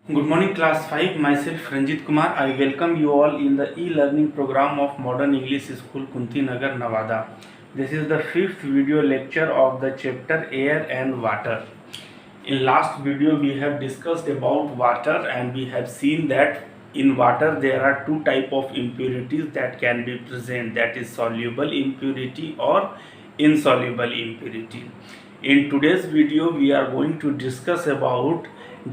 Good morning, class 5. Myself Ranjit Kumar. I welcome you all in the e-learning program of Modern English School, Kunti Nagar, Nevada. This is the fifth video lecture of the chapter Air and Water. In last video, we have discussed about water, and we have seen that in water there are two type of impurities that can be present, that is soluble impurity or insoluble impurity. In today's video, we are going to discuss about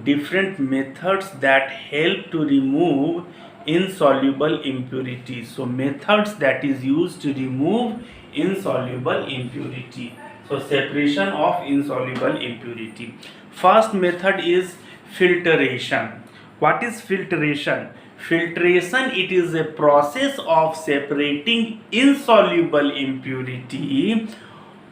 different methods that help to remove insoluble impurities. So methods that is used to remove insoluble impurity. So separation of insoluble impurity. First method is filtration. What is filtration? Filtration, it is a process of separating insoluble impurity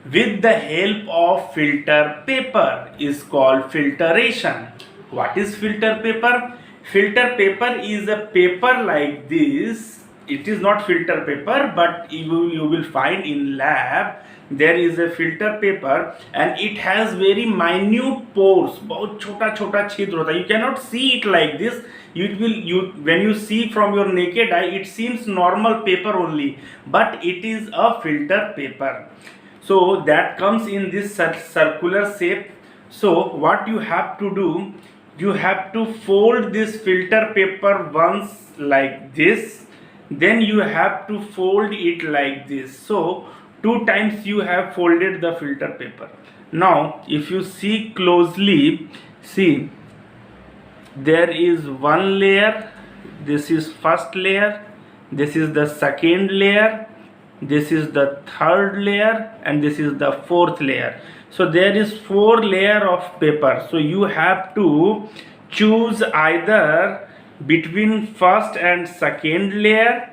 with the help of filter paper is called filtration. What is filter paper? Filter paper is a paper like this. It is not filter paper, but you will find in lab there is a filter paper and it has very minute pores. बहुत छोटा छोटा छिद्र होता है. You cannot see it like this. When you see from your naked eye, it seems normal paper only, but it is a filter paper. So that comes in this circular shape. So what you have to do, you have to fold this filter paper once like this, then you have to fold it like this. So two times you have folded the filter paper. Now if you see closely, see there is one layer, this is first layer, this is the second layer, this is the third layer, and this is the fourth layer. So there is 4 layer of paper. So you have to choose either between first and second layer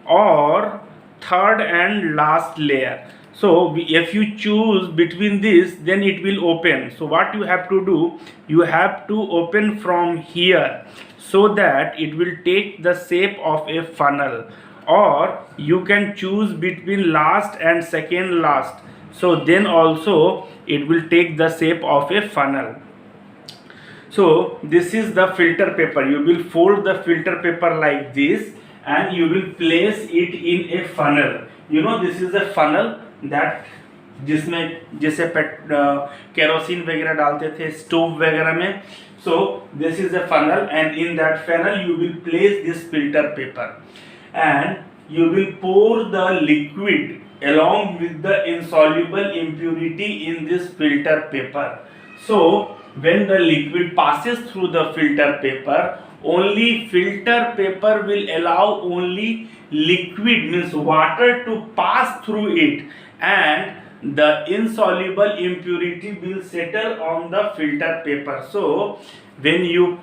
or third and last layer. So if you choose between this, then it will open. So what you have to do, you have to open from here so that it will take the shape of a funnel, or you can choose between last and second last, so then also it will take the shape of a funnel. So this is the filter paper. You will fold the filter paper like this and you will place it in a funnel. You know, this is a funnel that जिसमें जैसे kerosene वगैरह डालते थे stove वगैरह में. So this is a funnel, and in that funnel you will place this filter paper and you will pour the liquid along with the insoluble impurity in this filter paper. So when the liquid passes through the filter paper, only filter paper will allow only liquid, means water, to pass through it, and the insoluble impurity will settle on the filter paper. So when you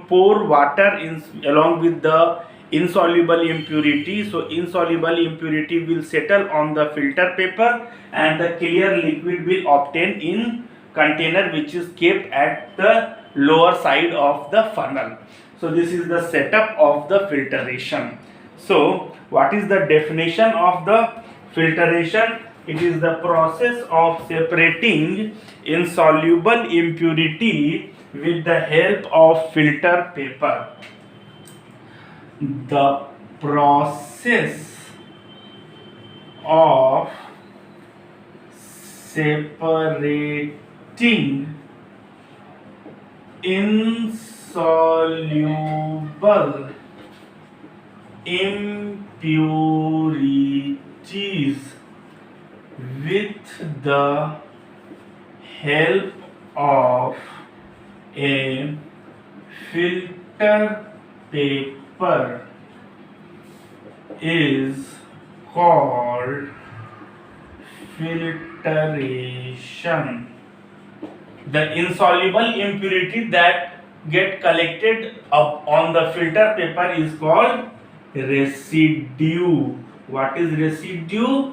pour water in along with the insoluble impurity, so insoluble impurity will settle on the filter paper and the clear liquid will obtain in container which is kept at the lower side of the funnel. So this is the setup of the filtration. So what is the definition of the filtration? It is the process of separating insoluble impurity with the help of filter paper. The process of separating insoluble impurities with the help of a filter paper is called filtration. The insoluble impurity that get collected up on the filter paper is called residue. What is residue?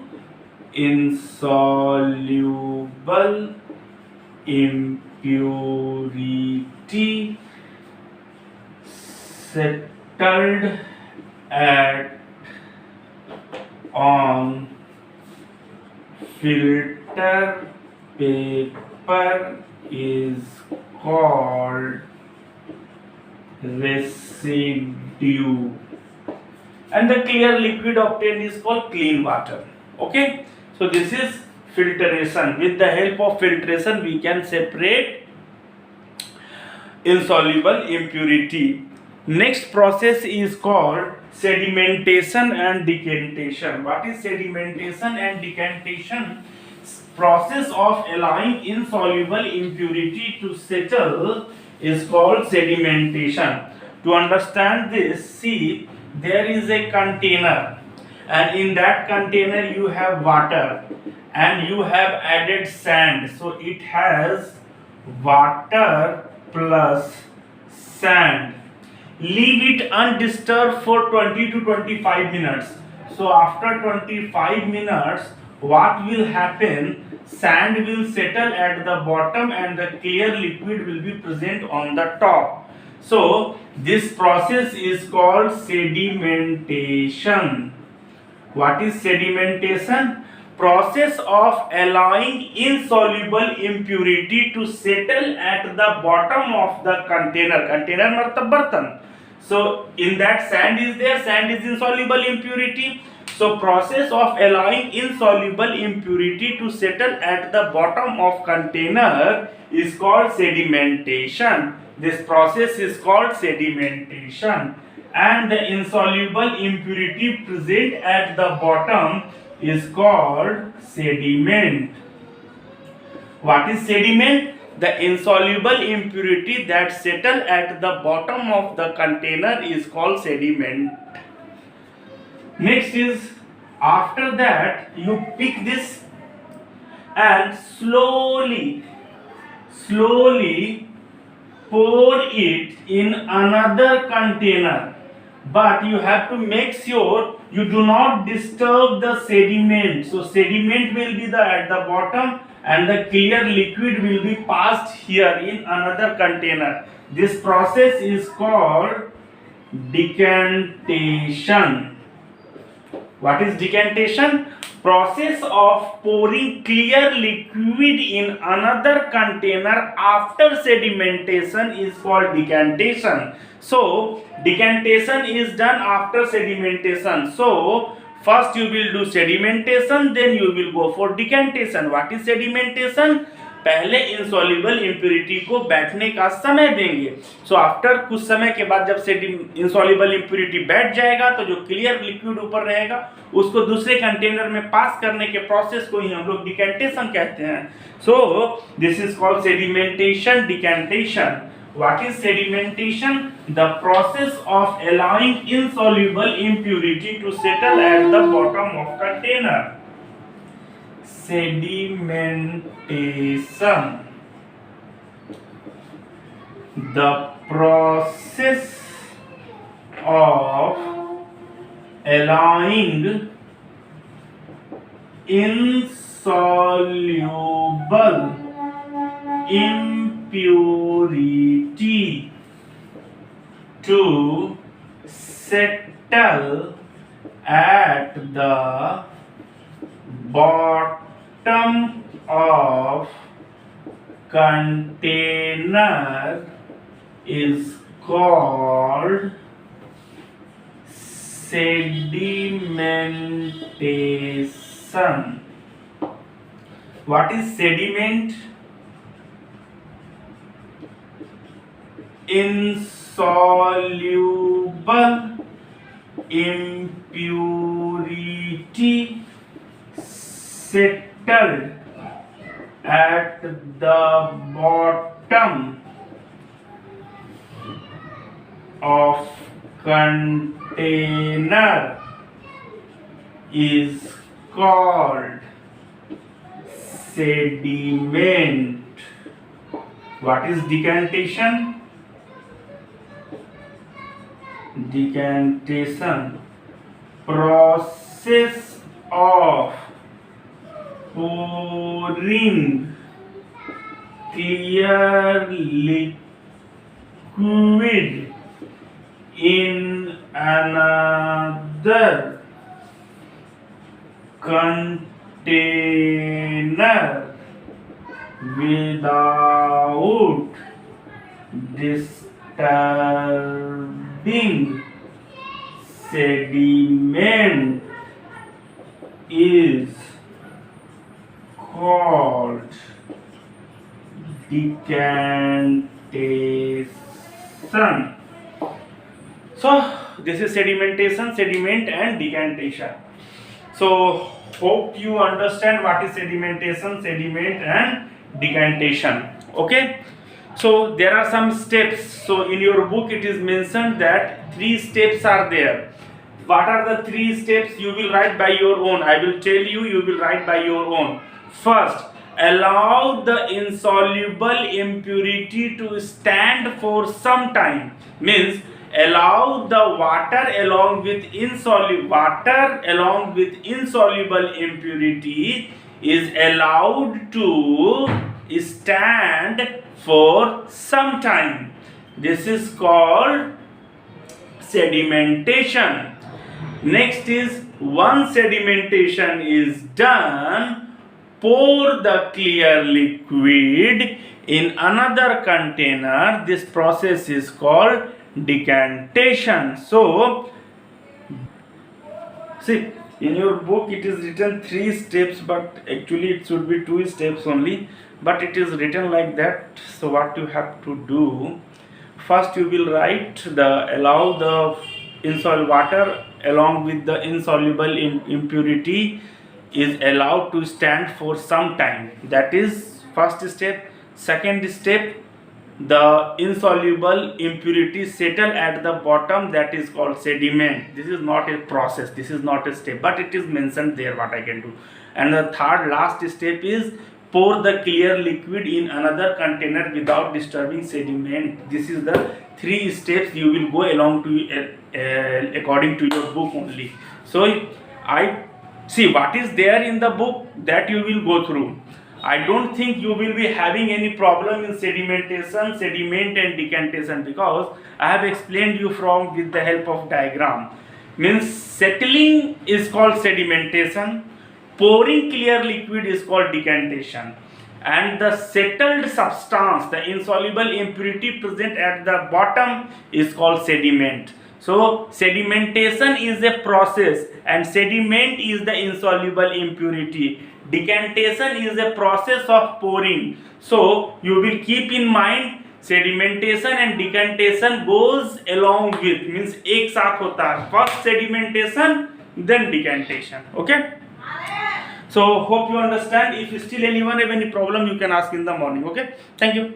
Insoluble impurity settled on filter paper is called residue, and the clear liquid obtained is called clean water. Okay, so this is filtration. With the help of filtration we can separate insoluble impurity. Next process is called sedimentation and decantation. What is sedimentation and decantation? Process of allowing insoluble impurity to settle is called sedimentation. To understand this, see, there is a container, and in that container you have water and you have added sand, so it has water plus sand. Leave it undisturbed for 20 to 25 minutes. So after 25 minutes, what will happen? Sand will settle at the bottom and the clear liquid will be present on the top. So this process is called sedimentation. What is sedimentation? Process of allowing insoluble impurity to settle at the bottom of the container. Container matlab bartan. So in that sand is there, sand is insoluble impurity. So process of allowing insoluble impurity to settle at the bottom of container is called sedimentation. This process is called sedimentation, and the insoluble impurity present at the bottom is called sediment. What is sediment? The insoluble impurity that settle at the bottom of the container is called sediment. Next is, after that you pick this and slowly pour it in another container, but you have to make sure you do not disturb the sediment. So sediment will be at the bottom and the clear liquid will be passed here in another container. This process is called decantation. What is decantation? Process of pouring clear liquid in another container after sedimentation is called decantation. So decantation is done after sedimentation. So first you will do sedimentation, then you will go for decantation. What is sedimentation? पहले insoluble impurity को बैठने का समय देंगे. So after कुछ समय के बाद जब insoluble impurity बैठ जाएगा तो जो clear liquid ऊपर रहेगा उसको दूसरे कंटेनर में पास करने के प्रोसेस को ही हम लोग decantation कहते हैं. So this is called sedimentation, decantation. What is sedimentation? The process of allowing insoluble impurity to settle at the bottom of container. Sedimentation. The process of allowing insoluble impurity to settle at the bottom of container is called sedimentation. What is sediment? Insoluble impurity settled at the bottom of container is called sediment. What is decantation? Decantation, process of pouring clear liquid in another container without disturbing disturbing sediment is called decantation. So this is sedimentation, sediment and decantation. So hope you understand what is sedimentation, sediment and decantation. Okay. So there are some steps. So in your book it is mentioned that 3 steps are there. What are the 3 steps? You will write by your own. I will tell you, you will write by your own. First, allow the insoluble impurity to stand for some time. Means allow the water along with insoluble impurity is allowed to stand for some time. This is called sedimentation. Next is, once sedimentation is done, pour the clear liquid in another container. This process is called decantation. So see, in your book it is written 3 steps, but actually it should be 2 steps only, but it is written like that. So what you have to do, first you will write allow the insoluble water along with the insoluble impurity is allowed to stand for some time. That is first step. Second step, the insoluble impurity settle at the bottom, that is called sediment. This is not a process, this is not a step, but it is mentioned there what I can do. And the third last step is pour the clear liquid in another container without disturbing sediment. This is the 3 steps you will go along to according to your book only. So I see what is there in the book, that you will go through. I don't think you will be having any problem in sedimentation, sediment and decantation, because I have explained you from with the help of diagram. Means settling is called sedimentation, pouring clear liquid is called decantation, and the settled substance, the insoluble impurity present at the bottom is called sediment. So sedimentation is a process and sediment is the insoluble impurity. Decantation is a process of pouring. So you will keep in mind sedimentation and decantation goes along with, means एक साथ होता है, first sedimentation then decantation. Okay. So hope you understand. If still anyone have any problem, you can ask in the morning. Okay. Thank you.